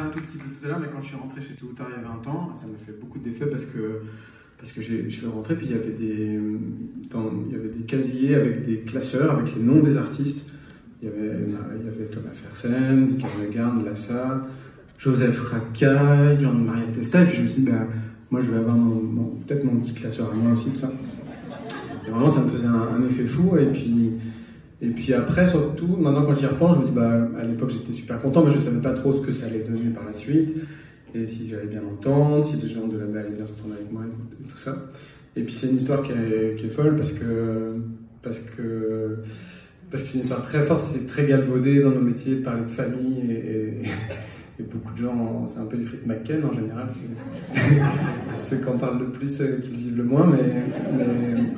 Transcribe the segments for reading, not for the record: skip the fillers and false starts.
un tout petit peu tout à l'heure, mais quand je suis rentré chez Tôt ou Tard il y a 20 ans, ça m'a fait beaucoup d'effet parce que je suis rentré, puis il y avait des casiers avec des classeurs, avec les noms des artistes. Il y avait Thomas Fersen, Dick Garn, Lassa, Joseph Racaille, Jean-Marie Testa, et puis je me suis dit, bah, moi je vais avoir peut-être mon petit classeur à moi aussi, tout ça. Et vraiment, ça me faisait un effet fou, et puis après, surtout, maintenant quand j'y repense, je me dis, bah, à l'époque j'étais super content, mais je savais pas trop ce que ça allait donner par la suite, et si j'allais bien m'entendre, si les gens de la BAE allaient bien s'entendre avec moi, et tout ça. Et puis c'est une histoire qui est folle, parce que c'est une histoire très forte, c'est très galvaudé dans nos métiers de parler de famille, et beaucoup de gens, c'est un peu les frites McCain en général, c'est quand on parle le plus qu'ils vivent le moins,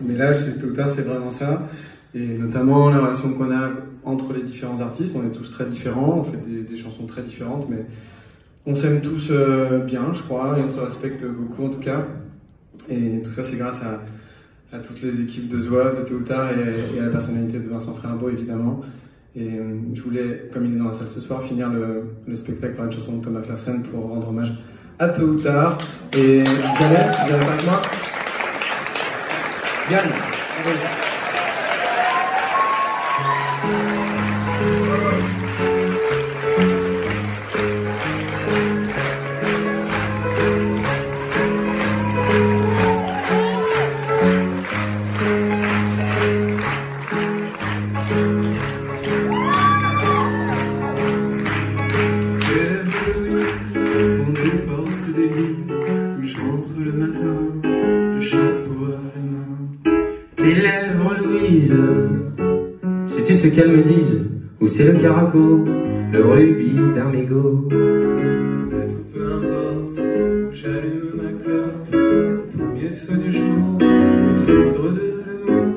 mais là, chez Tôt ou Tard, c'est vraiment ça, et notamment la relation qu'on a entre les différents artistes. On est tous très différents, on fait des chansons très différentes, mais on s'aime tous bien, je crois, et on se respecte beaucoup en tout cas, et tout ça c'est grâce à toutes les équipes de Zouave, de Tôt ou Tard, et à la personnalité de Vincent Frérabo évidemment. Et je voulais, comme il est dans la salle ce soir, finir le spectacle par une chanson de Thomas Fersen pour rendre hommage à Tôt ou Tard. Et Yann, tu viens avec moi? Yann, allez. Tes lèvres, Louise, sais-tu ce qu'elles me disent? Ou c'est le caraco, le rubis d'un mégot? Peut-être peu importe où j'allume ma clope, au premier feu du jour, au foudre de l'amour.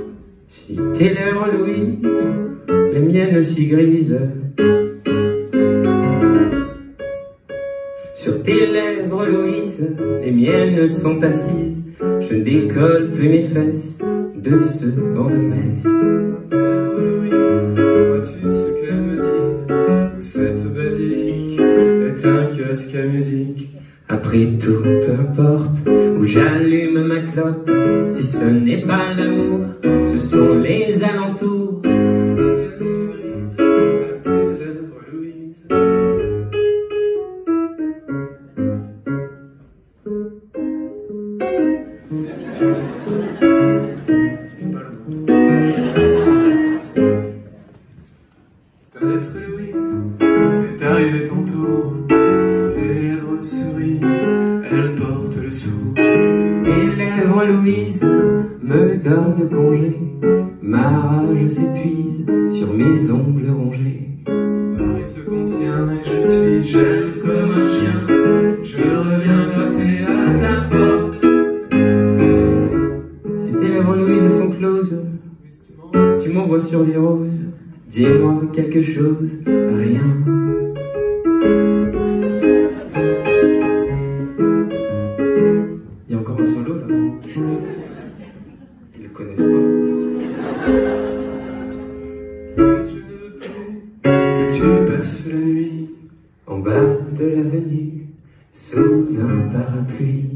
Si tes lèvres, Louise, les miennes si grises, sur tes lèvres, Louise, les miennes sont assises. Je ne décolle plus mes fesses de ce banc de messe. Louise, vois-tu ce qu'elles me disent? Où cette basilique est un kiosque à musique. Après tout, peu importe où j'allume ma clope, si ce n'est pas l'amour, ce sont les alentours. Mienne cerise, à tes lèvres, Louise. C'est pas le Ta lettre, Louise, est arrivé ton tour. Tes lèvres cerises, elles portent le sourd. Tes lèvres, Louise, me donnent congé. Ma rage s'épuise sur mes ongles rongés. Paris te contient et je suis gel comme un chien. Je reviens gratter à ta porte. Si tes lèvres, Louise, sont closes, tu m'envoies sur les roses. Dis-moi quelque chose, rien. Il y a encore un solo là. Ils le connaissent pas. Je ne veux plus que tu passes la nuit En bas de l'avenue, sous un parapluie.